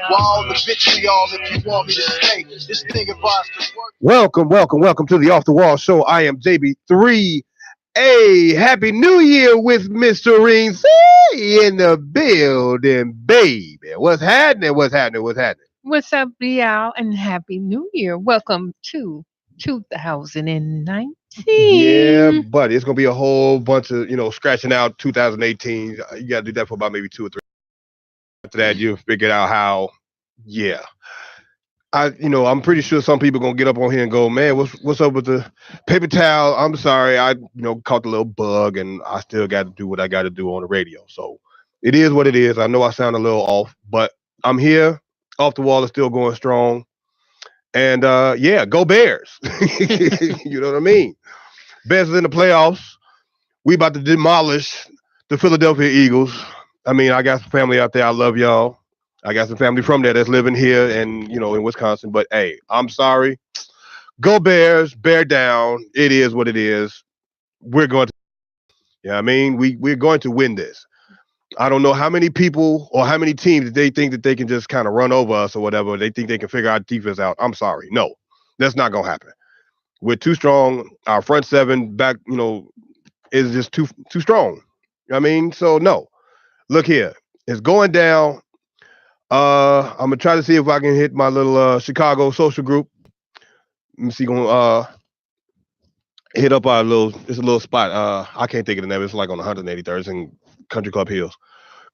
While the vitriol, if you want me to stay, this thing advised to work. Welcome to the Off the Wall Show. I am JB3. Hey, Happy New Year with Mr. Rings in the building, baby. What's happening? What's up, y'all, and Happy New Year. Welcome to 2019. Yeah, buddy, it's going to be a whole bunch of, scratching out 2018. You got to do that for about maybe 2 or 3. After that, you'll figure out how, I'm pretty sure some people gonna get up on here and go, man, what's up with the paper towel? I'm sorry, I caught the little bug, and I still got to do what I got to do on the radio. So it is what it is. I know I sound a little off, but I'm here. Off the Wall is still going strong, and go Bears. You know what I mean? Bears is in the playoffs. We about to demolish the Philadelphia Eagles. I mean, I got some family out there. I love y'all. I got some family from there that's living here and, in Wisconsin. But, hey, I'm sorry. Go Bears. Bear down. It is what it is. We're going to, we're going to win this. I don't know how many people or how many teams they think that they can just kind of run over us or whatever. They think they can figure our defense out. I'm sorry. No, that's not going to happen. We're too strong. Our front seven back, is just too strong. So no. Look here. It's going down. I'm gonna try to see if I can hit my little Chicago social group. Let me see. Gonna hit up our it's a little spot. I can't think of the name. It's like on 183rd. It's in Country Club Hills,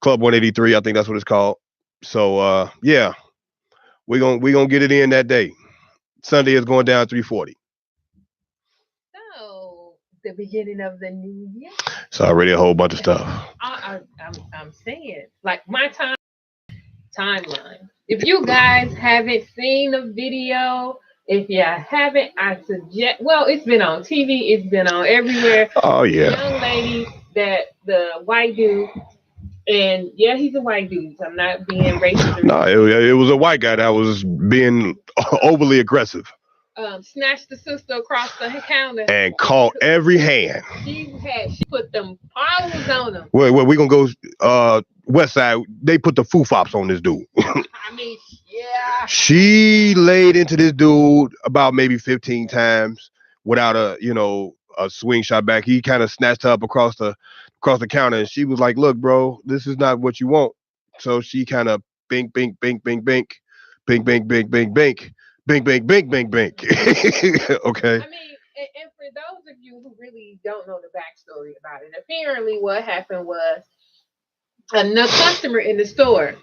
Club 183. I think that's what it's called. So we're gonna get it in that day. Sunday is going down 340. So the beginning of the new year. It's already a whole bunch of stuff. I'm saying, like, my timeline. If you guys haven't seen the video, if you haven't, I suggest. Well, it's been on TV. It's been on everywhere. Oh yeah. The young lady that the white dude, and yeah, he's a white dude. So I'm not being racist. No, it was a white guy that was being overly aggressive. Snatched the sister across the counter and caught every hand. She put them paws on them. Well, we gonna go west side. They put the foo-fops on this dude. Yeah. She laid into this dude about maybe 15 times without a swing shot back. He kind of snatched her up across the counter, and she was like, "Look, bro, this is not what you want." So she kind of bink, bink, bink, bink, bink, bink, bink, bink, bink, bink. Bink, bink, bink, bink, bink. Okay. And for those of you who really don't know the backstory about it, apparently what happened was a customer in the store,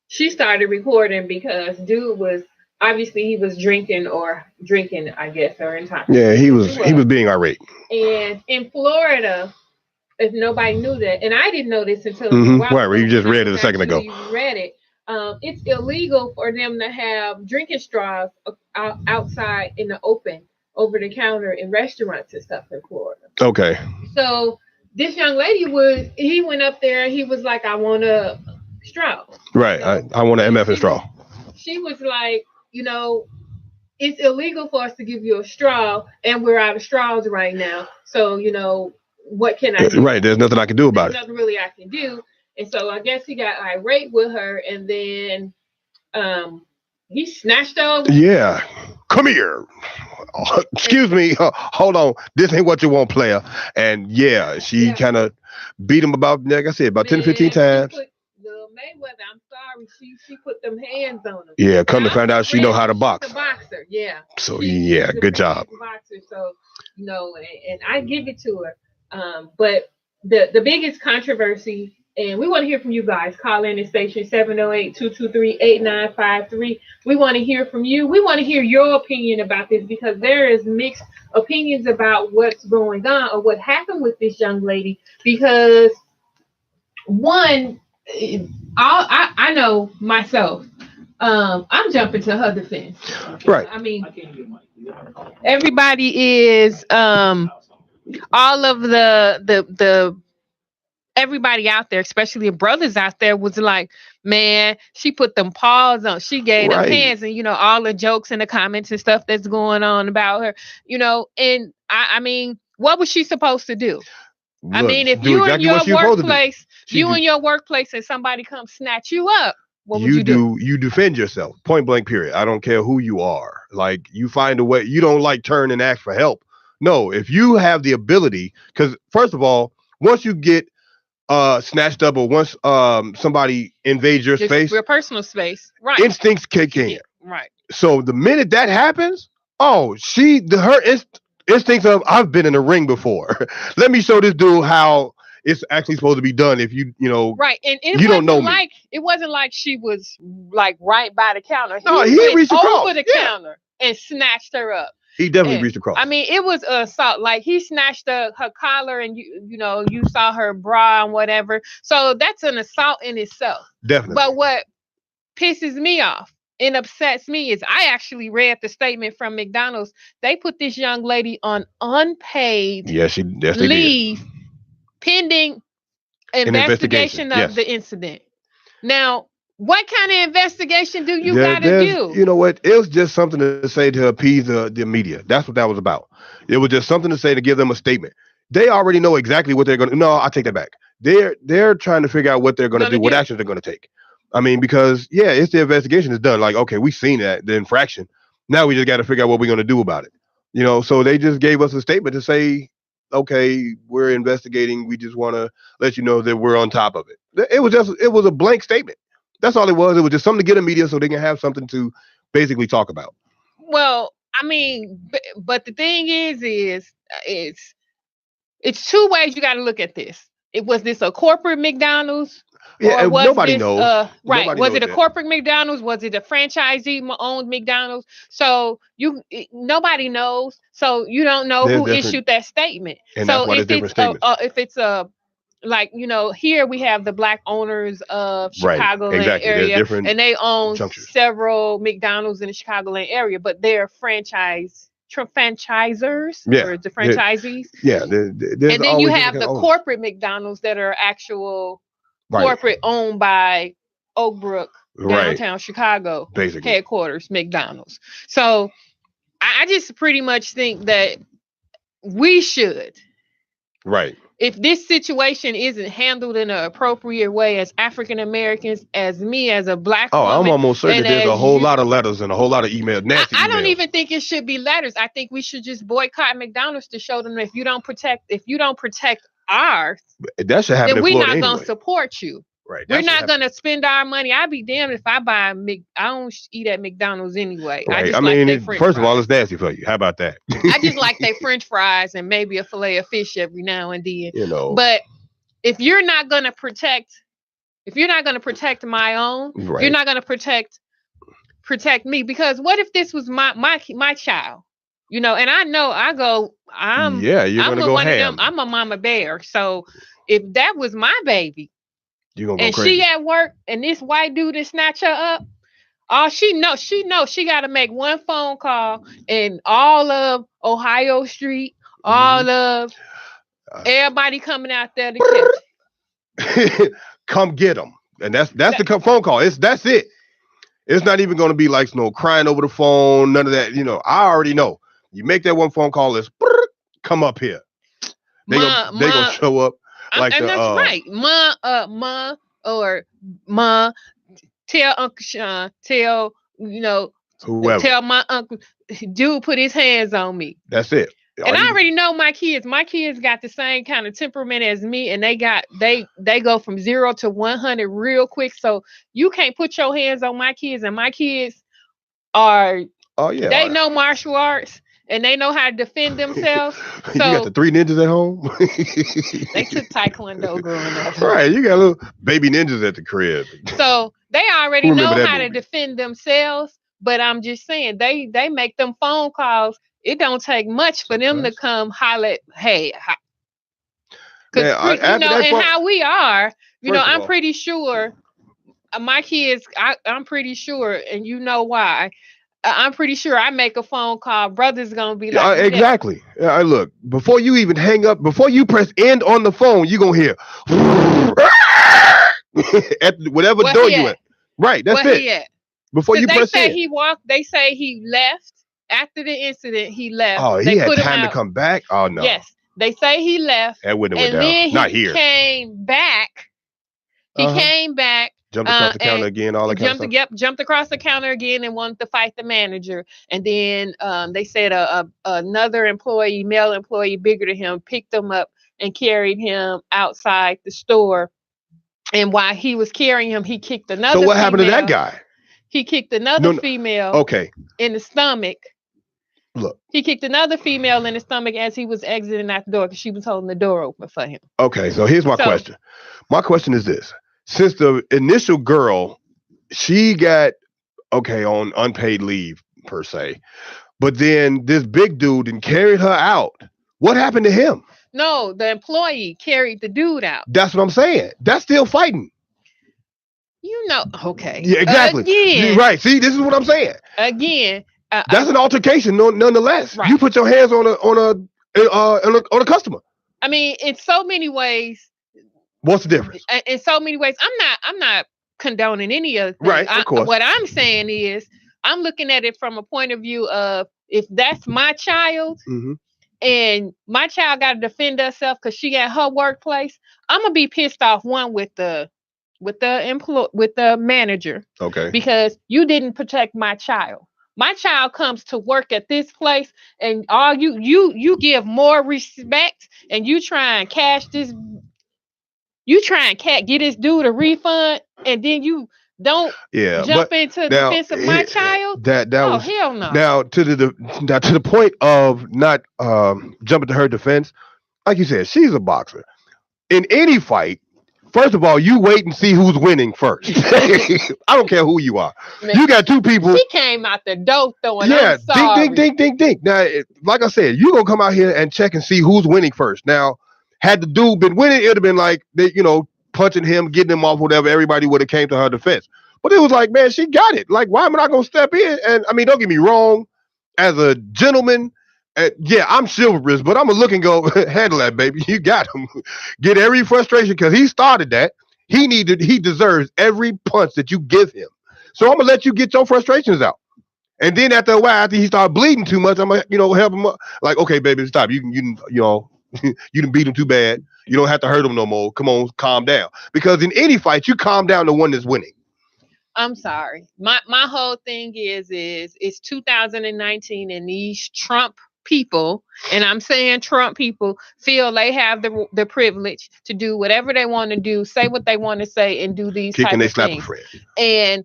she started recording because dude was, obviously he was drinking, I guess, or intoxicated. Yeah, he was being irate. And in Florida, if nobody knew that, and I didn't know this until right, you just read it a second ago. You read it. It's illegal for them to have drinking straws outside in the open, over the counter in restaurants and stuff in Florida. Okay. So this young lady he went up there and he was like, I want a straw. Right. I want an MF and straw. She was like, it's illegal for us to give you a straw and we're out of straws right now. So, what can I do? Right. There's nothing I can do about it. There's nothing really I can do. And so I guess he got irate with her, and then he snatched her. Yeah. Come here. Excuse me. Hold on. This ain't what you want, player. And she kind of beat him about, like I said, about 10 to 15 times. Mayweather, I'm sorry. She put them hands on him. Yeah, come to find out she know how to box. She's a boxer, yeah. So good job. Boxer, so and I give it to her. But the biggest controversy. And we want to hear from you guys. Call in the station 708-223-8953. We want to hear from you. We want to hear your opinion about this because there is mixed opinions about what's going on or what happened with this young lady. Because one, I know myself. I'm jumping to her defense. Right. Everybody is all of the everybody out there, especially the brothers out there, was like, man, she put them paws on. She gave them hands, and all the jokes and the comments and stuff that's going on about her. And I mean, what was she supposed to do? Look, I mean, if you in your workplace, in your workplace, and somebody comes snatch you up, What would you do? You defend yourself, point blank, period. I don't care who you are. Like, you find a way. You don't like turn and ask for help. No, if you have the ability, because first of all, once you get snatched up, or once somebody invades your space, your personal space, right? Instincts kick in. Right. So the minute that happens, her instincts of, I've been in a ring before. Let me show this dude how it's actually supposed to be done. If you right, and you don't know me. It wasn't like she was like right by the counter. No, he reached across over the counter and snatched her up. He definitely reached across. I mean, it was assault. Like, he snatched her collar, and you saw her bra and whatever. So that's an assault in itself. Definitely. But what pisses me off and upsets me is, I actually read the statement from McDonald's. They put this young lady on unpaid leave pending investigation of the incident. Now, what kind of investigation do you got to do? You know what? It was just something to say to appease the media. That's what that was about. It was just something to say to give them a statement. They already know exactly what they're going to. No, I take that back. They're trying to figure out what they're going to do, what actions they're going to take. I mean, because it's the investigation is done. Like, okay, we've seen the infraction. Now we just got to figure out what we're going to do about it. So they just gave us a statement to say, okay, we're investigating. We just want to let you know that we're on top of it. It was a blank statement. That's all it was. It was just something to get the media so they can have something to basically talk about. Well, I mean, but the thing is it's two ways you got to look at this. Was this a corporate McDonald's? Yeah, nobody knows. Right. Nobody was knows it a corporate McDonald's? Was it a franchisee-owned McDonald's? So nobody knows. So you don't know who issued that statement. And so that's why there's different statements. If it's a like, here we have the black owners of Chicagoland area, and they own several McDonald's in the Chicagoland area, but they're franchisers or the franchisees. Yeah. And then you have the corporate McDonald's that are actual corporate owned by Oak Brook, downtown Chicago, basically headquarters McDonald's. So I just pretty much think that we should. Right. If this situation isn't handled in an appropriate way as African Americans, as me, as a black woman, I'm almost certain there's a whole lot of letters and a whole lot of emails. I don't even think it should be letters. I think we should just boycott McDonald's to show them that if you don't protect ours, that should happen. Then we're not going to support you. Right. We're not going to spend our money. I'd be damned if I buy I don't eat at McDonald's anyway. Right. I mean, first of all, it's nasty for you. How about that? I just like their French fries and maybe a fillet of fish every now and then. But if you're not going to protect my own, you're not going to protect me. Because what if this was my child? And I know I'm you're going to go ham. I'm a mama bear. So if that was my baby, you're gonna go and crazy. She at work and this white dude is snatch her up, all she knows she got to make one phone call and all of Ohio Street, all of everybody coming out there to catch. Come get them. And that's the phone call. That's it. It's not even going to be like no crying over the phone, none of that. I already know. You make that one phone call, it's come up here. They gonna show up. Like and that's right. Ma, tell Uncle Sean, tell whoever. Tell my uncle, dude put his hands on me. That's it. And I already know my kids. My kids got the same kind of temperament as me, and they go from 0 to 100 real quick. So you can't put your hands on my kids, and my kids are. Oh yeah. They know martial arts. And they know how to defend themselves. So you got the 3 ninjas at home. They took Taekwondo growing up. Right, you got little baby ninjas at the crib. So they already know how to defend themselves. But I'm just saying, they make them phone calls. It don't take much for them to come holler, hey. Because and how we are, I'm pretty sure my kids. I'm pretty sure, and you know why. I'm pretty sure I make a phone call. Brother's gonna be like, exactly. Look, before you even hang up, before you press end on the phone, you gonna hear at whatever door you at. Right, that's it. He at? Before you press end. They say he left after the incident. He left. Oh, he had time to come back. Oh no. Yes, they say he left. That wouldn't have went down. Then Not here. Came back. He came back. Jumped across the counter again, all that kind of stuff. Jumped across the counter again and wanted to fight the manager. And then they said another employee, male employee bigger than him, picked him up and carried him outside the store. And while he was carrying him, he kicked another. So what happened to that guy? He kicked another female. In the stomach. Look. He kicked another female in the stomach as he was exiting out the door because she was holding the door open for him. Okay, so here's my question. My question is this. Since the initial girl, she got, on unpaid leave, per se. But then this big dude and carried her out. What happened to him? No, the employee carried the dude out. That's what I'm saying. That's still fighting. Okay. Yeah, exactly. Again, right. See, this is what I'm saying. Again. That's an altercation, nonetheless. Right. You put your hands on a customer. I mean, in so many ways. What's the difference? In so many ways, I'm not condoning any of it. Right, of course. What I'm saying is, I'm looking at it from a point of view of if that's my child, and my child got to defend herself because she at her workplace, I'm gonna be pissed off with the manager. Okay. Because you didn't protect my child. My child comes to work at this place, and all you give more respect, and you try and cash this. You try and get this dude a refund, and then you don't jump into the defense of my child. That was hell no. Now to the point of not jumping to her defense, like you said, she's a boxer. In any fight, first of all, you wait and see who's winning first. I don't care who you are. Man, you got two people. She came out the door throwing. Yeah, ding. Now, like I said, you gonna come out here and check and see who's winning first. Now, had the dude been winning, it'd have been like punching him, getting him off, whatever. Everybody would have came to her defense. But it was like, man, she got it. Like, why am I not gonna step in? And I mean, don't get me wrong, as a gentleman. I'm chivalrous, but I'm gonna look and go, handle that, baby. You got him. Get every frustration because he started that. He deserves every punch that you give him. So I'm gonna let you get your frustrations out. And then after a while, after he started bleeding too much, I'm gonna, help him up. Like, okay, baby, stop. You didn't beat him too bad. You don't have to hurt him no more. Come on, calm down. Because in any fight, you calm down the one that's winning. I'm sorry. My whole thing is it's 2019 and these Trump people, and I'm saying Trump people, feel they have the privilege to do whatever they want to do, say what they want to say, and do these type of things. And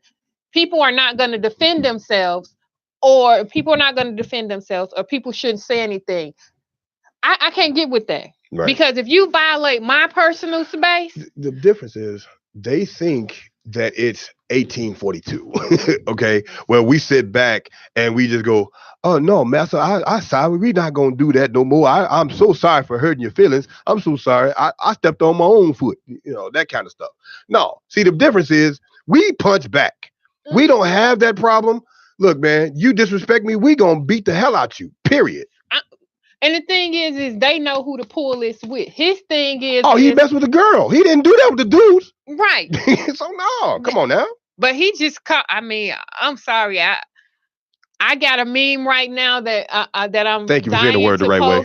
people are not going to defend themselves, or people shouldn't say anything. I can't get with that. Right. Because if you violate my personal space, the difference is they think that it's 1842. Okay, where we sit back and we just go, oh no, master, I sorry, we're not gonna do that no more. I'm so sorry for hurting your feelings. I'm so sorry. I stepped on my own foot, that kind of stuff. No, see, the difference is we punch back. We don't have that problem. Look, man, you disrespect me, we gonna beat the hell out you, period. And the thing is they know who to pull this with. His thing is... Oh, he messed with the girl. He didn't do that with the dudes. Right. So, no, come on now. But he just caught... I mean, I'm sorry. I got a meme right now that I'm Thank you for saying the word the right way.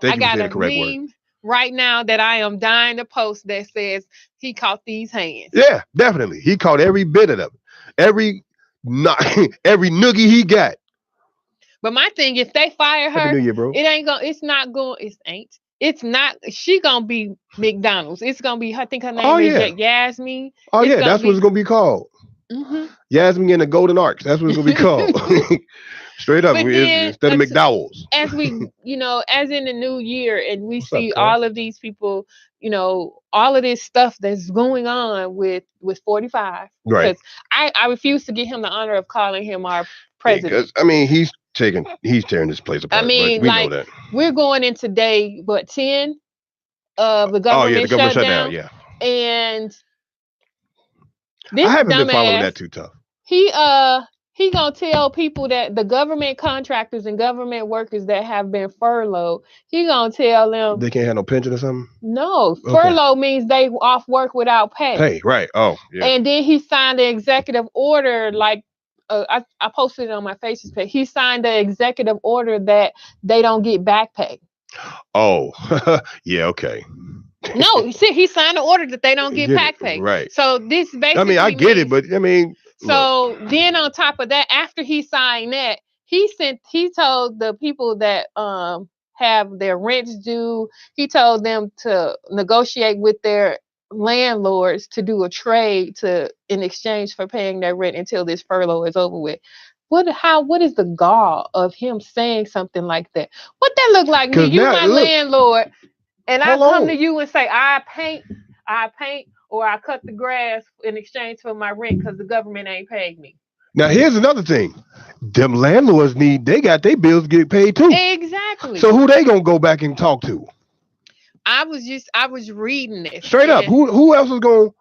I got a meme right now that I am dying to post that says he caught these hands. Yeah, definitely. He caught every bit of them. Every noogie he got. But my thing, if they fire her, Happy New Year, bro. It's not, she gonna be McDonald's. It's gonna be, I think her name is Yasmin. Oh, yeah, that's what it's gonna be called. Mm-hmm. Yasmin and the Golden Arcs. That's what it's gonna be called. Straight up, instead of McDowell's. As we, as in the new year, and we see all of these people, all of this stuff that's going on with 45. Right. Because I refuse to give him the honor of calling him our president. Because, I mean, he's tearing this place apart. I mean, we know that. We're going into day 10 of the government shutdown. Yeah. And this I haven't been following that too tough. He gonna tell people that the government contractors and government workers that have been furloughed, he gonna tell them they can't have no pension or something. No, furlough means they off work without pay. Pay, right? Oh, yeah. And then he signed the executive order like. I posted it on my Facebook page. He signed the executive order that they don't get back pay. Oh, yeah, okay. No, you see, he signed an order that they don't get Get back it, pay. right. So this basically I mean, I get it, means, but I mean, look, so then on top of that, after he signed that, he told the people that have their rents due, he told them to negotiate with their landlords to do a trade in exchange for paying their rent until this furlough is over with. What is the gall of him saying something like that? What that look like me? because You now my look, landlord, and I hold come to on. you and say I paint, or I cut the grass in exchange for my rent because the government ain't paid me. Now here's another thing. Them landlords they got their bills to get paid too. Exactly. So who they gonna go back and talk to? I was reading this. Straight up. Who else is gonna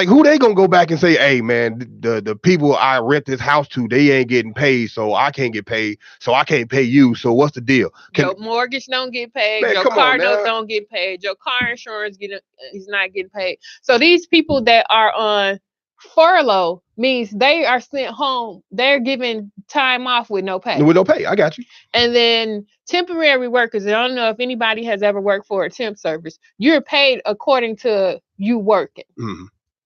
who they gonna go back and say, hey man, the people I rent this house to, they ain't getting paid, so I can't get paid, so I can't pay you. So what's the deal? Your mortgage don't get paid, Man, your come car on note now. don't get paid, your car insurance is not getting paid. So these people that are on furlough means they are sent home. They're given time off with no pay. With no pay. I got you. And then temporary workers, I don't know if anybody has ever worked for a temp service. You're paid according to you working. Mm-hmm.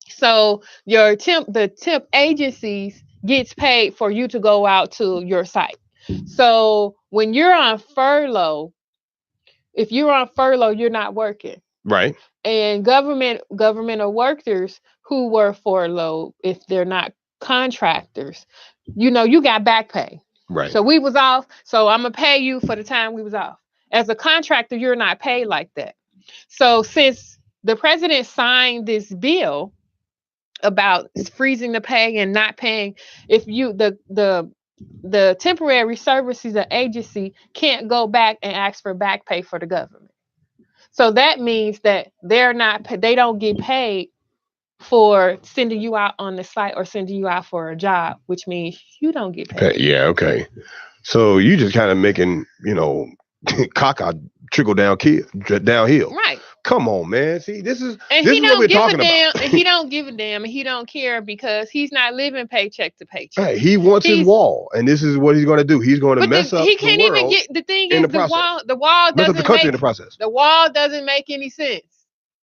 So the temp agencies gets paid for you to go out to your site. So when you're on furlough, if you're on furlough, you're not working. Right. And governmental workers who were furloughed, if they're not contractors, you got back pay. Right. So we was off. So I'm gonna pay you for the time we was off. As a contractor, you're not paid like that. So since the president signed this bill about freezing the pay and not paying, if you the temporary services agency can't go back and ask for back pay for the government. So that means that they don't get paid for sending you out on the site or sending you out for a job, which means you don't get paid. Yeah, okay. So you just kind of making, caca trickle downhill. Right. Come on, man. See, this is And this he is what don't we're give a talking damn, about. and he don't give a damn, and he don't care because he's not living paycheck to paycheck. Right. He wants his wall, and this is what he's going to do. He's going to mess up. He can't the even world get. The thing in is, the the wall mess up doesn't the country make in the process. the wall doesn't make any sense.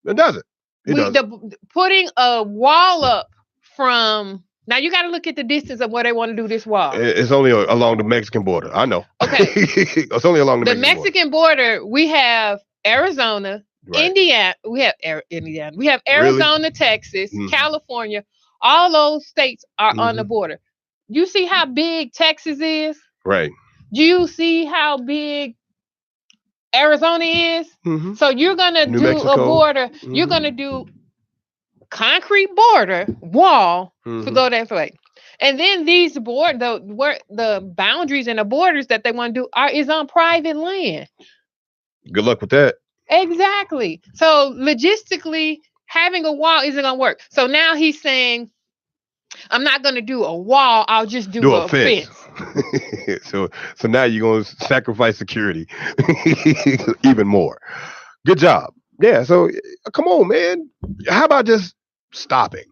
It doesn't. It doesn't. Putting a wall up from. Now you got to look at the distance of where they want to do this wall. It's only along the Mexican border. I know. Okay. It's only along the Mexican border. We have Arizona, right. Indiana. We have Indiana. We have Arizona, really? Texas, California. All those states are on the border. You see how big Texas is? Right. Do you see how big Arizona is? So you're gonna do Mexico. A border. You're gonna do concrete border wall to go that way, and then these the boundaries and the borders that they want to do is on private land. Good luck with that. Exactly. So logistically, having a wall isn't gonna work. So now he's saying, I'm not gonna do a wall. I'll just do a fence. so now you're gonna sacrifice security even more. Good job. Yeah. So come on, man. How about just stopping?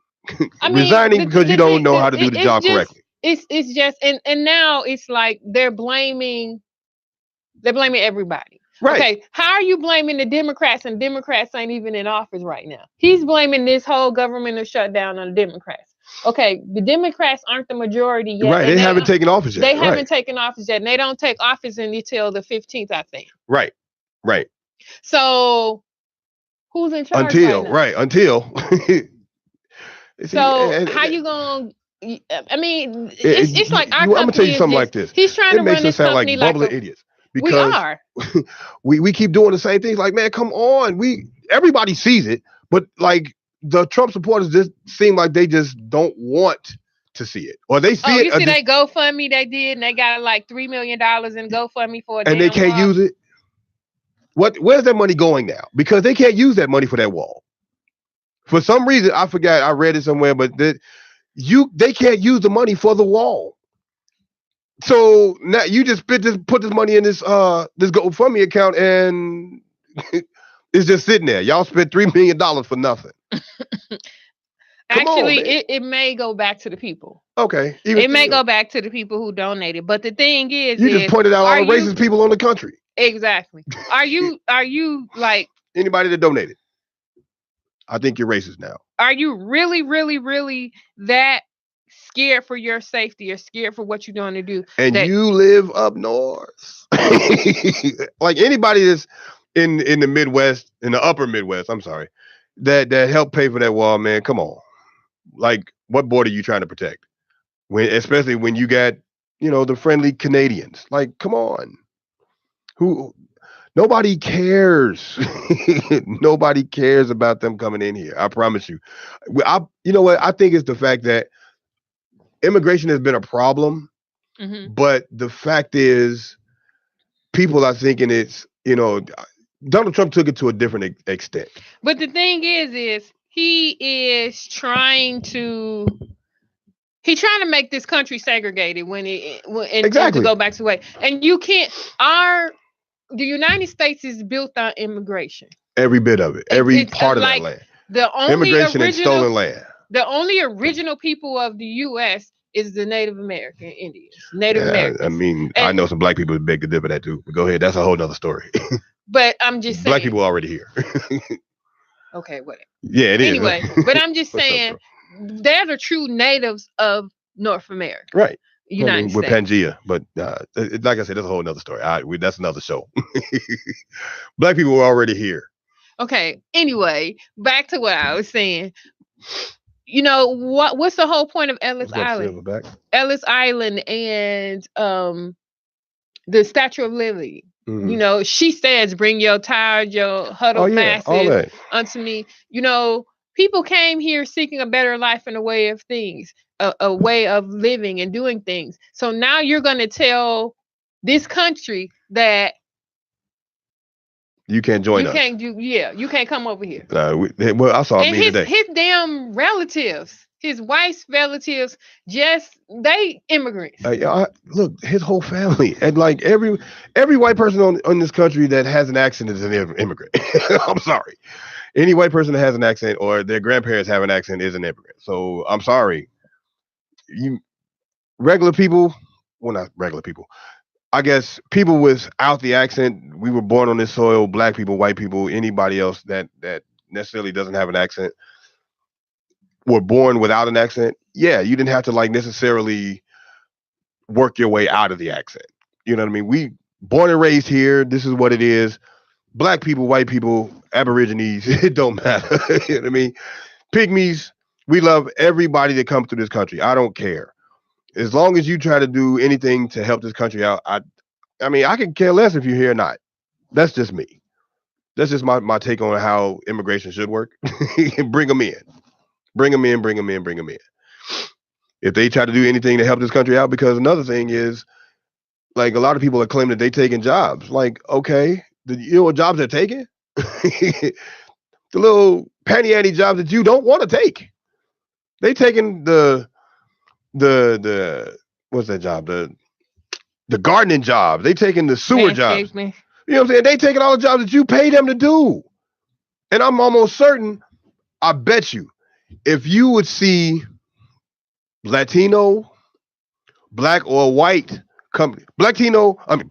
Resigning because you don't know how to do the job correctly. It's just and now it's like they're blaming everybody. Right. Okay, how are you blaming the Democrats, and Democrats ain't even in office right now? He's blaming this whole governmental shutdown on the Democrats. Okay, the Democrats aren't the majority yet. Right, they haven't taken office yet. They haven't taken office yet, and they don't take office until the 15th, I think. Right. So who's in charge until so how you gonna? I mean, it's like our company. I'm gonna tell you something like this. He's trying to run this company like bubbling idiots. Because we are. we keep doing the same things. Like, man, come on. Everybody sees it, but like the Trump supporters just seem like they just don't want to see it, or they see it. You see, they GoFundMe they did, and they got like $3 million in GoFundMe for it, and they can't use it. Where's that money going now? Because they can't use that money for that wall. For some reason, I forgot. I read it somewhere, but they can't use the money for the wall. So now you just put this money in this GoFundMe account, and it's just sitting there. Y'all spent $3 million for nothing. Actually, it may go back to the people. Okay, it may go back to the people who donated. But the thing is, you just pointed out all the racist people on the country. Exactly. Are you like Anybody that donated, I think you're racist now. Are you really, really, really that scared for your safety or scared for what you're going to do? And that you live up north. Like anybody that's in the Midwest, in the upper Midwest, I'm sorry, that helped pay for that wall, man. Come on. Like, what border are you trying to protect? Especially when you got, the friendly Canadians. Like, come on. Nobody cares. Nobody cares about them coming in here. I promise you. You know what? I think it's the fact that immigration has been a problem, but the fact is, people are thinking it's, Donald Trump took it to a different extent. But the thing is he is trying to make this country segregated when Exactly. to go back to the way. And you can't. The United States is built on immigration. Every bit of it. Every part of that land. The only immigration and stolen land. The only original people of the U.S. is the Native American Indians. Americans. I mean, I know some black people who beg to differ that too. But go ahead. That's a whole nother story. But I'm just saying. Black people are already here. Okay, whatever. Yeah, it is. Anyway, but I'm just saying, they're the true natives of North America. Right. United States. With Pangea. But like I said, that's a whole nother story. That's another show. Black people were already here. Okay. Anyway, back to what I was saying. What's the whole point of Ellis Island? Ellis Island and the Statue of Liberty. Mm-hmm. She says, "Bring your tired, your huddled masses unto me." People came here seeking a better life and a way of things, a way of living and doing things. So now you're going to tell this country that you can't join us. You can't come over here. Well, I saw me today. His damn relatives, his wife's relatives, they immigrants. Look, his whole family, and like every white person on this country that has an accent is an immigrant. I'm sorry. Any white person that has an accent or their grandparents have an accent is an immigrant. So I'm sorry. Regular people, well, not regular people. I guess people without the accent, we were born on this soil, black people, white people, anybody else that necessarily doesn't have an accent, were born without an accent. Yeah, you didn't have to necessarily work your way out of the accent. You know what I mean? We born and raised here. This is what it is. Black people, white people, Aborigines, it don't matter. You know what I mean? Pygmies, we love everybody that comes to this country. I don't care. As long as you try to do anything to help this country out, I can care less if you're here or not. That's just me. That's just my take on how immigration should work. Bring them in. Bring them in, bring them in, bring them in. If they try to do anything to help this country out, because another thing is, like, a lot of people are claiming that they're taking jobs. Like, okay, you know what jobs they're taking? The little panty-anty jobs that you don't want to take. They taking the what's that job? The gardening job. They taking the sewer jobs. You know what I'm saying? They taking all the jobs that you pay them to do. And I'm almost certain, I bet you, if you would see Latino, black or white company, black, Latino, and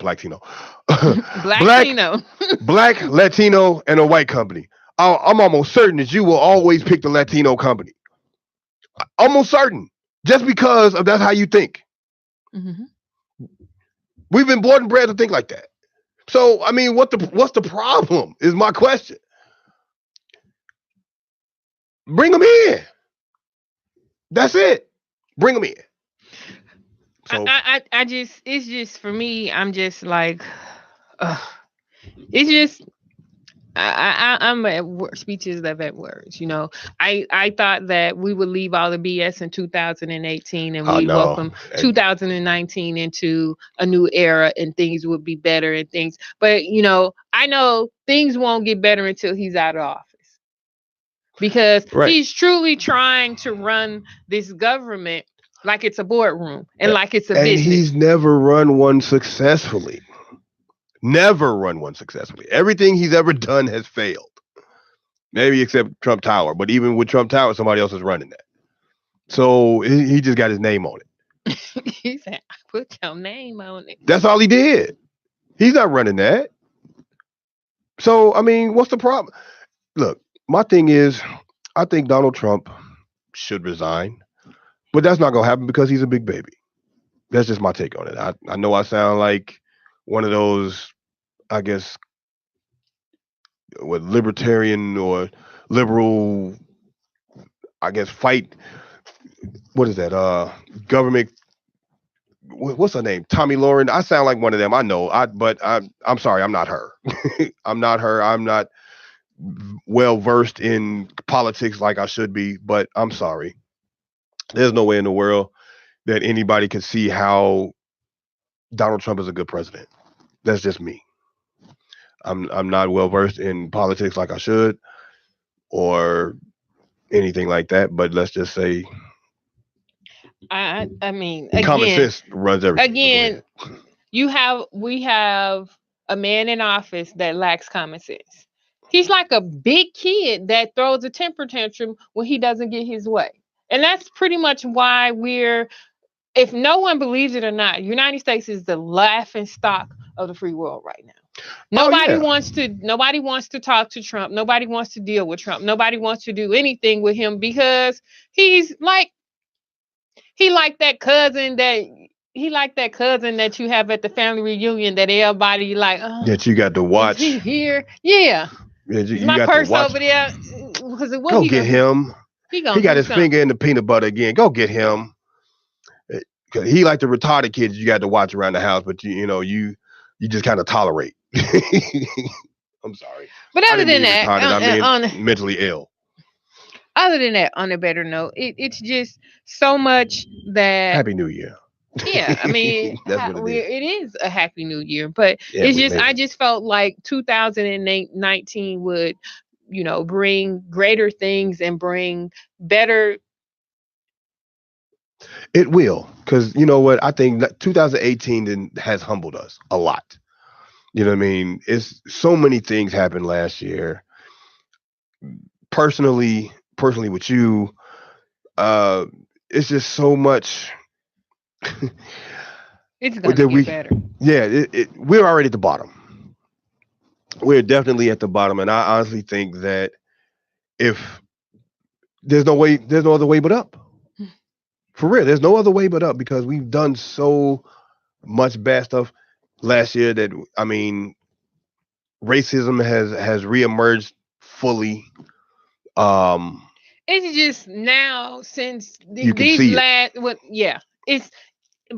a white company, I'm almost certain that you will always pick the Latino company. Almost certain. Just because of that's how you think. Mm-hmm. We've been born and bred to think like that. So, I mean, what's the problem is my question. Bring them in. That's it. Bring them in. So, it's just, for me, I'm just like, it's just, I'm at speeches that at words. I thought that we would leave all the BS in 2018 and we welcome 2019 into a new era and things would be better and things. But I know things won't get better until he's out of office, because he's truly trying to run this government like it's a boardroom and like it's a business. And he's never run one successfully. Never run one successfully. Everything he's ever done has failed. Maybe except Trump Tower. But even with Trump Tower, somebody else is running that. So he just got his name on it. He said, I put your name on it. That's all he did. He's not running that. So I mean, what's the problem? Look, my thing is, I think Donald Trump should resign, but that's not gonna happen because he's a big baby. That's just my take on it. I know I sound like one of those, I guess, what libertarian or liberal, I guess, fight. What is that? Government. What's her name? Tommy Lauren. I sound like one of them. I know. But I'm sorry. I'm not her. I'm not her. I'm not well versed in politics like I should be. But I'm sorry. There's no way in the world that anybody can see how Donald Trump is a good president. That's just me. I'm not well versed in politics like I should or anything like that. But let's just say I mean, common sense runs everything. again, we have a man in office that lacks common sense. He's like a big kid that throws a temper tantrum when he doesn't get his way. And that's pretty much why if no one believes it or not, United States is the laughing stock of the free world right now. Nobody wants to talk to Trump. Nobody wants to deal with Trump. Nobody wants to do anything with him because he's like he like that cousin that you have at the family reunion that everybody like that you got to watch. Is he here? Yeah. You my got purse to watch. over there. Because Go get him. He got his finger in the peanut butter again. Go get him. He like the retarded kids you got to watch around the house, but you just kind of tolerate. I'm sorry. But other than that, I mean mentally ill. Other than that, on a better note, it's just so much that. Happy New Year. Yeah, I mean, it is a Happy New Year, but it's just I just felt like 2019 would, bring greater things and bring better. It will, because you know what? I think 2018 has humbled us a lot. You know what I mean? It's so many things happened last year. Personally with you, it's just so much. It's gonna get better. Yeah, we're already at the bottom. We're definitely at the bottom, and I honestly think that if there's no other way but up. For real, there's no other way but up because we've done so much bad stuff last year that I mean, racism has reemerged fully. It's just now since these last it's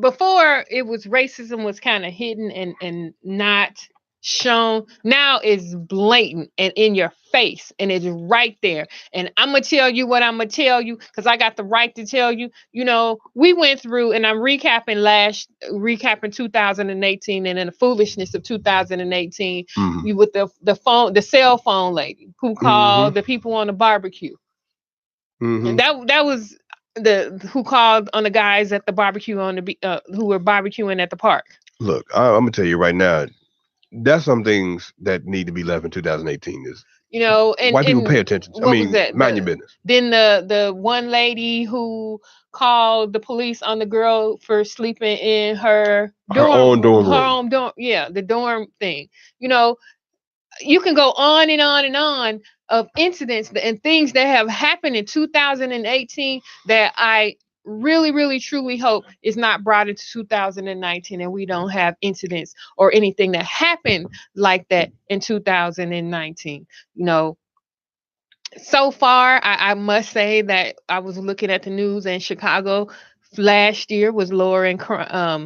before it was racism was kind of hidden and not shown. Now it's blatant and in your face and it's right there. And I'm gonna tell you what I'm gonna tell you because I got the right to tell you. We went through and I'm recapping 2018 and then the foolishness of 2018 with the cell phone lady who called the people on the barbecue. And that was who called on the guys at the barbecue who were barbecuing at the park. Look, I'm gonna tell you right now, that's some things that need to be left in 2018. Is and why people pay attention. I mean, mind your business. Then the one lady who called the police on the girl for sleeping in her own dorm room. Her own dorm, the dorm thing. You can go on and on and on of incidents and things that have happened in 2018 that I really, really, truly hope is not brought into 2019 and we don't have incidents or anything that happened like that in 2019. So far, I must say that I was looking at the news and Chicago last year was lowering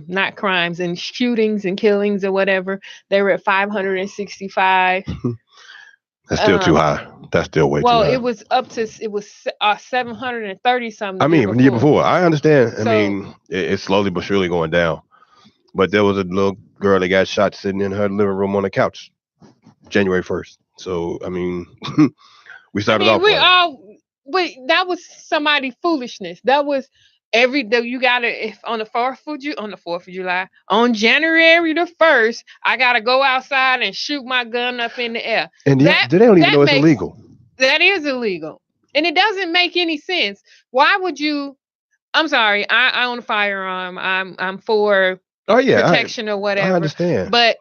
not crimes and shootings and killings or whatever. They were at 565. That's still too high. That's still way too high. Well, it was 730 something. I mean, the year before. I understand. I mean, it's slowly but surely going down. But there was a little girl that got shot sitting in her living room on the couch, January 1st. So I mean, we started off. But that was somebody's foolishness. That was you gotta on the 4th of July, on January the 1st, I gotta go outside and shoot my gun up in the air. And they don't even know it's illegal. That is illegal. And it doesn't make any sense. Why would you? I'm sorry, I own a firearm. I'm for protection or whatever. I understand. But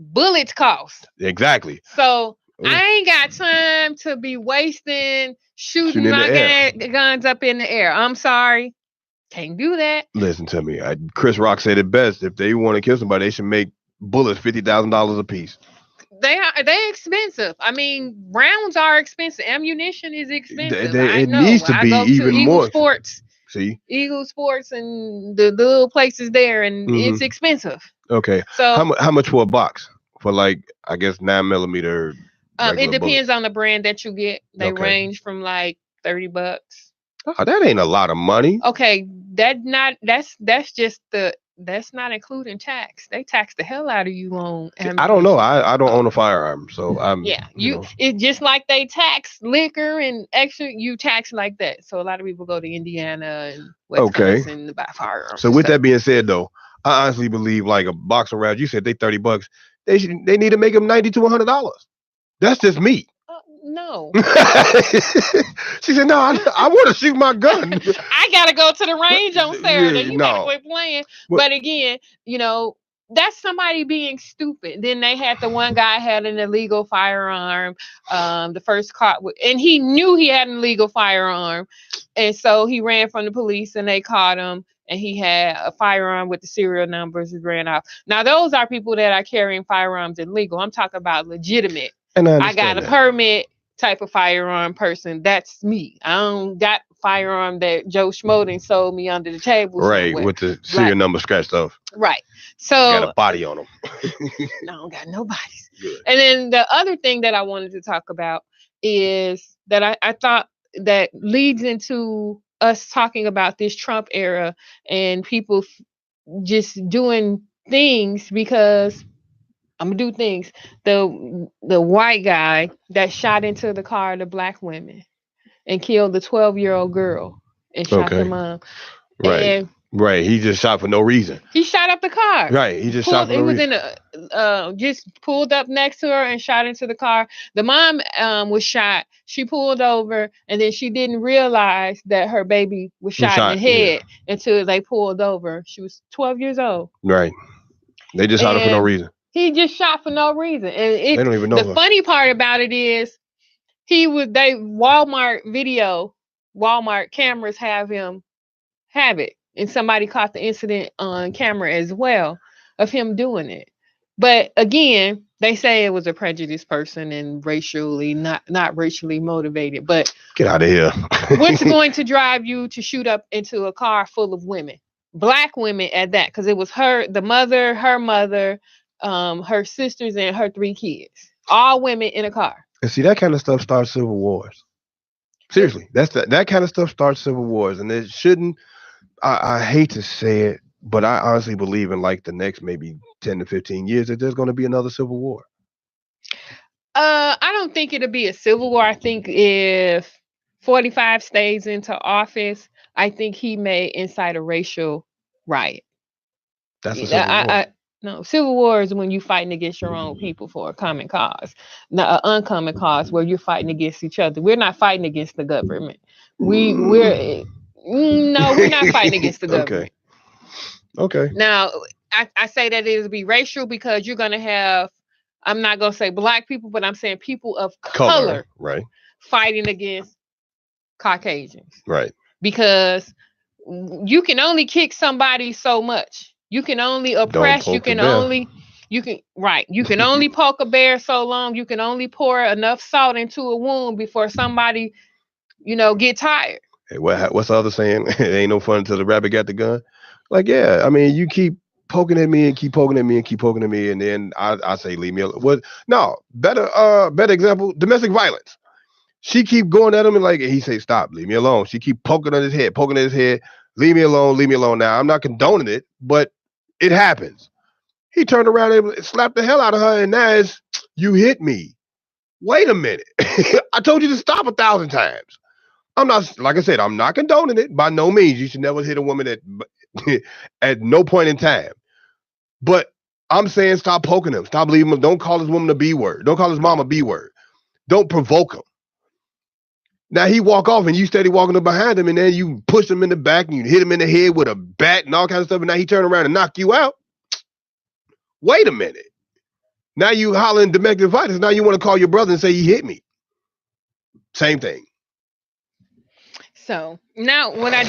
bullets cost. Exactly. So I ain't got time to be wasting shooting my guns up in the air. I'm sorry. Can't do that. Listen to me. Chris Rock said it best. If they want to kill somebody, they should make bullets $50,000 a piece. They expensive. I mean, rounds are expensive. Ammunition is expensive. It needs to be even more. Sports. See? Eagle Sports and the little places there, and it's expensive. Okay. So how much for a box? For like, I guess 9mm. It depends on the brand that you get. They range from like $30. Oh, that ain't a lot of money. Okay, that's not including tax. They tax the hell out of you on ammunition. I don't know. I don't own a firearm, so I'm. Yeah, it's just like they tax liquor and extra. You tax like that. So a lot of people go to Indiana and Wisconsin to buy firearms. So with that being said, though, I honestly believe like a box of rounds. You said they $30. They need to make them $90 to $100. That's just me. No. She said, no, I want to shoot my gun. I got to go to the range on Saturday. You got to quit playing. But again, that's somebody being stupid. Then they had the one guy had an illegal firearm. The first caught and he knew he had an illegal firearm. And so he ran from the police and they caught him. And he had a firearm with the serial numbers. He ran off. Now, those are people that are carrying firearms illegal. I'm talking about legitimate. And I got a permit type of firearm person. That's me. I don't got firearm that Joe Schmoden sold me under the table. Right, with the serial number scratched off. Right. So got a body on them. No, I don't got nobody's. And then the other thing that I wanted to talk about is that I thought that leads into us talking about this Trump era and people just doing things because I'm gonna do things. The white guy that shot into the car of the black women and killed the 12-year-old girl and shot the mom. Right. Right. He just shot for no reason. He shot up the car. Right. He just shot for no reason. Just pulled up next to her and shot into the car. The mom was shot. She pulled over and then she didn't realize that her baby was shot in the head until they pulled over. She was 12 years old. Right. They just shot her for no reason. He just shot for no reason. And they don't even know the funny part about it is Walmart cameras have it. And somebody caught the incident on camera as well of him doing it. But again, they say it was a prejudiced person and racially not racially motivated. But get out of here. What's going to drive you to shoot up into a car full of women? Black women at that, because it was her mother, her sisters, and her 3 kids. All women in a car. And see, that kind of stuff starts civil wars. Seriously, that kind of stuff starts civil wars, and it shouldn't. I hate to say it, but I honestly believe in like the next maybe 10 to 15 years that there's going to be another civil war. I don't think it'll be a civil war. I think if 45 stays into office, I think he may incite a racial riot. That's a civil war. No, civil war is when you're fighting against your own people for a common cause, not an uncommon cause where you're fighting against each other. We're not fighting against the government. We're not fighting against the government. Okay. Now, I say that it'll be racial because you're going to have, I'm not going to say black people, but I'm saying people of color right, fighting against Caucasians. Right. Because you can only kick somebody so much. You can only oppress. You can only poke a bear so long. You can only pour enough salt into a wound before somebody, get tired. Hey, what's the other saying? It ain't no fun until the rabbit got the gun. Like, yeah, I mean, you keep poking at me and keep poking at me and keep poking at me, and then I say, leave me alone. What? No, better example, domestic violence. She keep going at him and he say, stop, leave me alone. She keep poking at his head, leave me alone. Now, I'm not condoning it, but it happens. He turned around and slapped the hell out of her, and now it's, you hit me. Wait a minute. I told you to stop 1,000 times. I'm not, like I said, I'm not condoning it. By no means. You should never hit a woman at no point in time. But I'm saying stop poking him. Stop leaving him. Don't call this woman a B word. Don't call his mom a B word. Don't provoke him. Now he walk off and you steady walking up behind him, and then you push him in the back and you hit him in the head with a bat and all kinds of stuff, and now he turn around and knock you out. Wait a minute. Now you hollering domestic violence. Now you want to call your brother and say he hit me. Same thing. So now, what I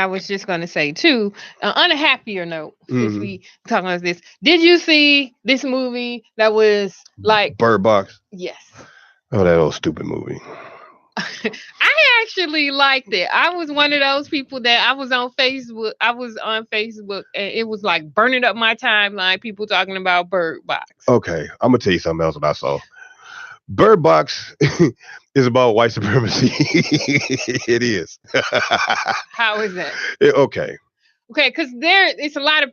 was just going to say too, on a happier note, since we talking about this, did you see this movie that was like Bird Box? Yes. Oh, that old stupid movie. I actually liked it. I was one of those people that I was on Facebook. And it was like burning up my timeline. People talking about Bird Box. Okay, I'm gonna tell you something else that I saw. Bird Box is about white supremacy. It is. How is that? Okay, because it's a lot of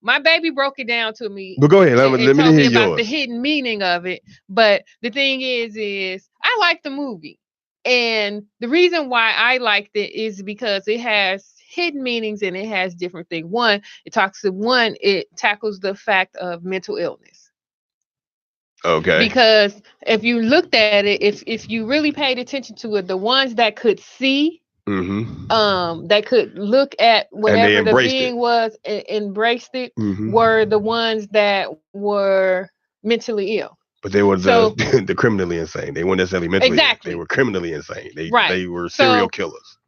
my baby broke it down to me. But go ahead. Let me told hear me about yours. the hidden meaning of it. But the thing is I like the movie, and the reason why I liked it is because it has hidden meanings and it has different things. It tackles the fact of mental illness. Okay. Because if you looked at it, if you really paid attention to it, the ones that could see, that could look at whatever the being was and embraced it, were the ones that were mentally ill. But they were the criminally insane. They weren't necessarily mentally exactly. They were criminally insane. They were serial killers.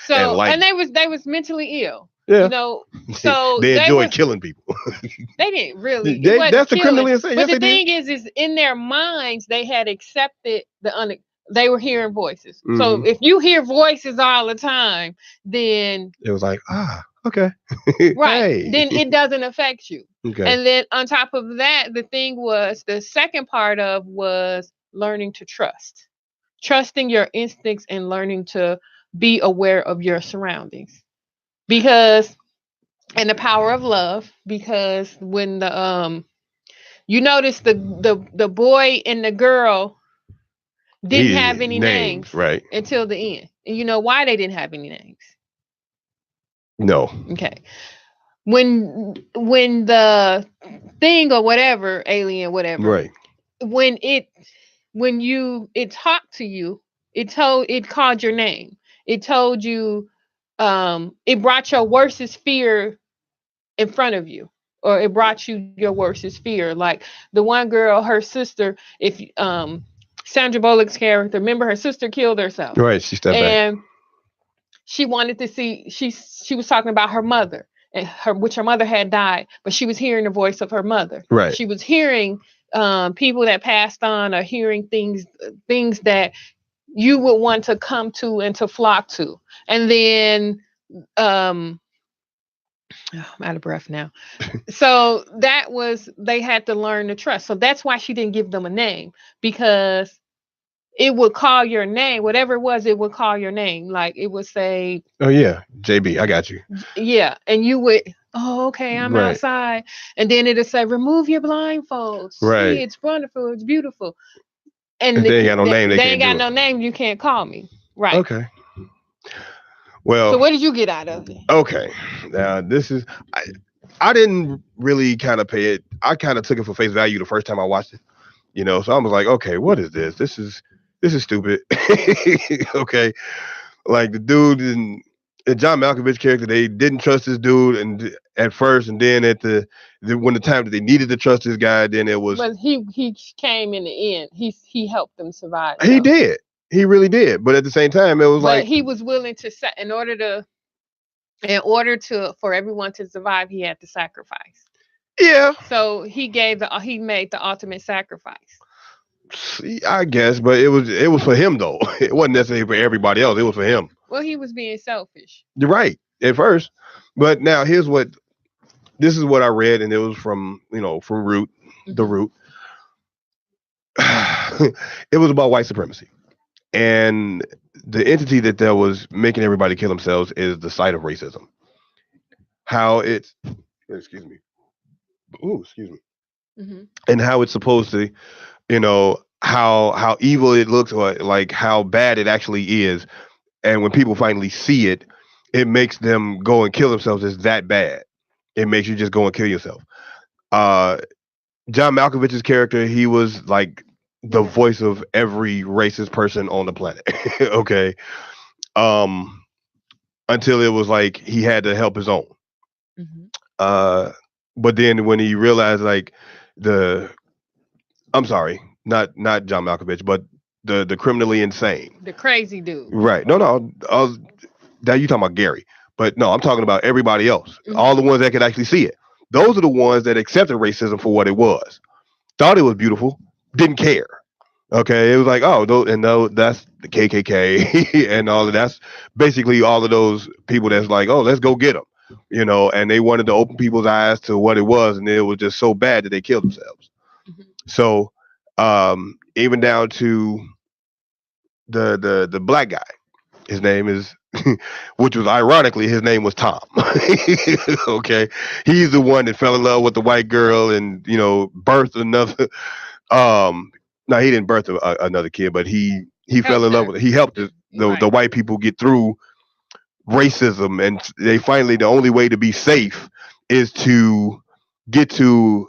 So and they was mentally ill. Yeah. You know, so they enjoyed killing people. They didn't really. That's the criminally insane. But the thing is in their minds, they had accepted they were hearing voices. So if you hear voices all the time, then it was like, okay. Right. Hey. Then it doesn't affect you. Okay. And then on top of that, the second part was learning to trust. Trusting your instincts and learning to be aware of your surroundings. And the power of love, because when you notice the boy and the girl didn't have any names right until the end. And you know why they didn't have any names? No. Okay. When the thing or whatever, alien, whatever, right. When it talked to you, it called your name. It told you, it brought your worstest fear in front of you, or it brought you your worstest fear. Like the one girl, her sister, Sandra Bullock's character, remember her sister killed herself. Right, she stepped back. And she wanted to see, she was talking about her mother, and which her mother had died, but she was hearing the voice of her mother. Right. She was hearing people that passed on, or hearing things that you would want to come to and to flock to. And then I'm out of breath now. So they had to learn to trust. So that's why she didn't give them a name, because it would call your name, whatever it was, it would call your name. Like it would say, oh yeah, JB, I got you. Yeah. And you would, oh, okay, I'm outside. And then it'll say, remove your blindfolds. Right. See, it's wonderful. It's beautiful. And they ain't got no name. They ain't got no name. You can't call me. Right. Okay. Well. So what did you get out of it? Okay. Now this is, I didn't really kind of pay it. I kind of took it for face value the first time I watched it. You know, so I was like, okay, what is this? This is stupid. Okay. Like the dude and John Malkovich character, they didn't trust this dude and at first, and then when the time that they needed to trust this guy, then it was. But he came in the end. He helped them survive. He did. He really did. But at the same time, it was like he was willing to in order for everyone to survive, he had to sacrifice. Yeah. So he made the ultimate sacrifice. I guess, but it was for him though. It wasn't necessarily for everybody else. It was for him. Well, he was being selfish. You're right at first, but now this is what I read, and it was from Root, the Root. It was about white supremacy, and the entity that was making everybody kill themselves is the site of racism. How it's, excuse me. Oh, excuse me. Mm-hmm. And how it's supposed to, how evil it looks, or like how bad it actually is. And when people finally see it, it makes them go and kill themselves. It's that bad. It makes you just go and kill yourself. John Malkovich's character, he was like the voice of every racist person on the planet. Okay. Until it was like he had to help his own. Mm-hmm. But then when he realized, like, the I'm sorry, not John Malkovich, but the criminally insane. The crazy dude. Right. No. Now you talking about Gary, but no, I'm talking about everybody else. All the ones that could actually see it. Those are the ones that accepted racism for what it was. Thought it was beautiful, didn't care. Okay, it was like, oh, that's the KKK and all of that's basically all of those people that's like, oh, let's go get them, and they wanted to open people's eyes to what it was, and it was just so bad that they killed themselves. So, even down to the black guy, his name is, which was ironically, his name was Tom. Okay, he's the one that fell in love with the white girl and birthed another. No, he didn't birth another kid, but he fell in love with. He helped the white people get through racism, and they finally the only way to be safe is to get to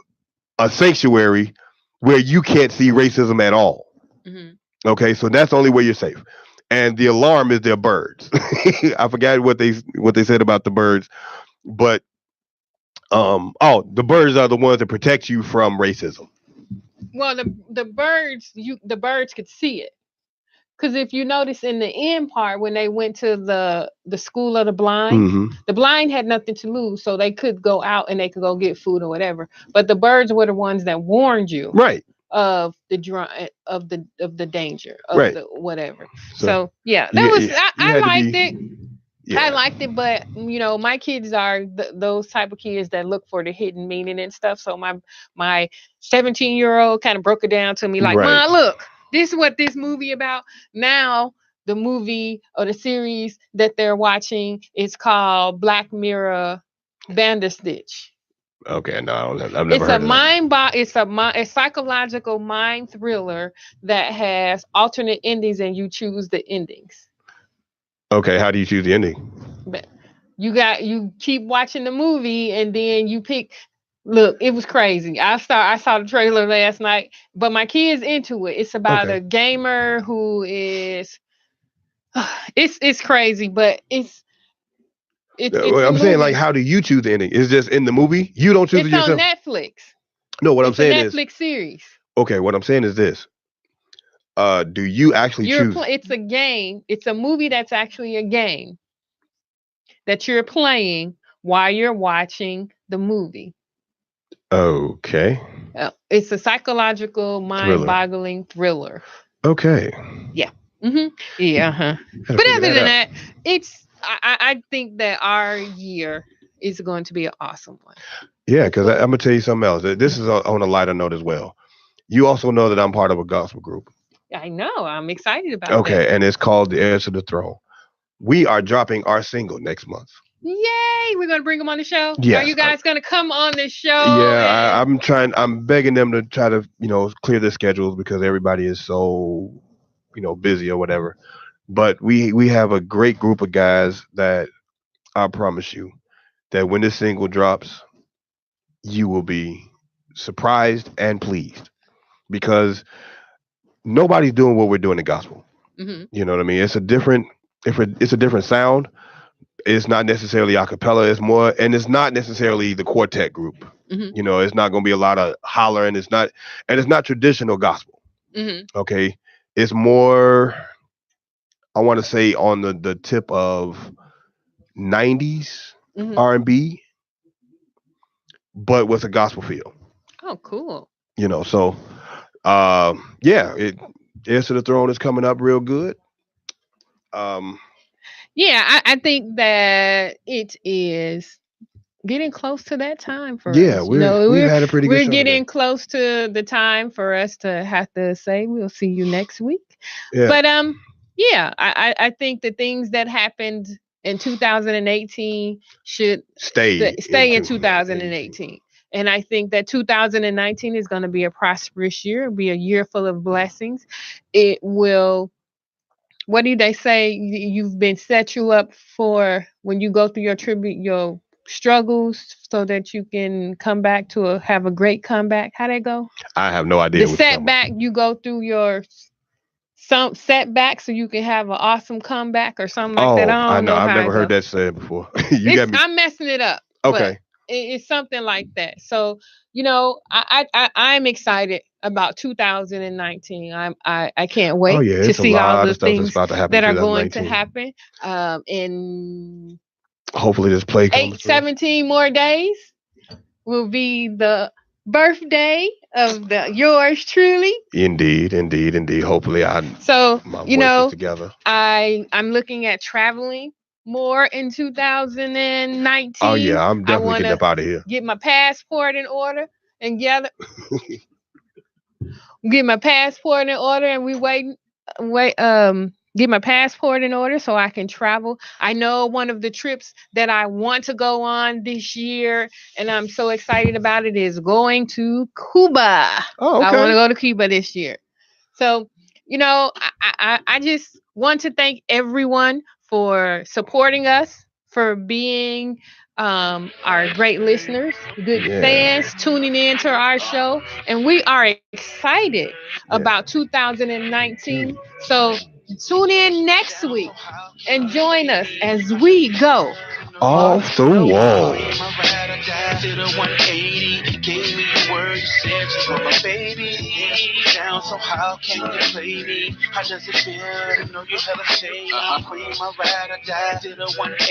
a sanctuary where you can't see racism at all. Okay, so that's the only way you're safe. And the alarm is their birds. I forgot what they said about the birds, but the birds are the ones that protect you from racism. Well, the birds could see it, because if you notice in the end part when they went to the school of the blind, the blind had nothing to lose, so they could go out and they could go get food or whatever. But the birds were the ones that warned you, right, of the danger of the whatever. So yeah, I liked it. Yeah. I liked it, but my kids are those type of kids that look for the hidden meaning and stuff. So my 17-year-old kind of broke it down to me like, Mom, look, this is what this movie about. Now the movie or the series that they're watching is called Black Mirror Bandersnatch. Okay, no, I've never heard of that. It's a psychological mind thriller that has alternate endings, and you choose the endings. Okay, how do you choose the ending? You keep watching the movie, and then you pick. Look, it was crazy. I saw the trailer last night, but my kids into it. It's about a gamer who is. It's crazy, but it's I'm saying, like, how do you choose the ending? It's just in the movie. You don't choose it yourself. It's on Netflix. No, what I'm saying is Netflix series. Okay, what I'm saying is this. Do you actually choose? It's a game. It's a movie that's actually a game that you're playing while you're watching the movie. Okay. It's a psychological, mind-boggling thriller. Okay. Yeah. Yeah. But other than that, I think that our year is going to be an awesome one. Yeah, because I'm gonna tell you something else. This is on a lighter note as well. You also know that I'm part of a gospel group. I know. I'm excited about it. Okay, and it's called The Heirs to the Throne. We are dropping our single next month. Yay! We're gonna bring them on the show. Yes. Are you guys gonna come on the show? Yeah, I'm begging them to try to clear their schedules because everybody is so busy or whatever. But we have a great group of guys that I promise you that when this single drops, you will be surprised and pleased because nobody's doing what we're doing in gospel. You know what I mean? It's a different sound. It's not necessarily a cappella. It's more, and it's not necessarily the quartet group. It's not going to be a lot of hollering. It's not traditional gospel. Okay, it's more, I want to say, on the tip of 90s R&B, but with a gospel feel. Oh, cool. So Heirs to the Throne is coming up real good. Yeah, I think that it is getting close to that time for us. Yeah, we've had a pretty good show. We're getting close to the time for us to have to say we'll see you next week. Yeah. But I think the things that happened in 2018 should stay in 2018. And I think that 2019 is going to be a prosperous year. It'll be a year full of blessings. It will. What do they say? You've been set you up for when you go through your struggles, so that you can come back to have a great comeback. How they go? I have no idea. The setback, you go through some setback so you can have an awesome comeback or something like that. I know. I've never heard that said before. I'm messing it up. Okay. it's something like that. So, I'm excited about 2019. I can't Oh wait yeah, to it's a see all lot the of stuff that's things about to happen in that are going to 2019. happen in Hopefully, this play comes through. 17 more days will be the birthday of the yours truly. Indeed. Hopefully, So, my voice is together. I'm looking at traveling more in 2019. Oh yeah, I'm I definitely want getting to up out of here. get my passport in order and get my passport in order, and get my passport in order so I can travel. I know one of the trips that I want to go on this year, and I'm so excited about it, is going to Cuba. Oh, I want to okay. go to Cuba this year. So, I just want to thank everyone for supporting us, for being our great listeners, good Yeah. fans, tuning in to our show. And we are excited Yeah. about 2019. So tune in next week and join us as we go Off the wall. Did a 180, gave me your word, you said you were my baby. Down, so how can you play me? How does it feel to know you hella shade? Queen, my ride or die. Did a 180.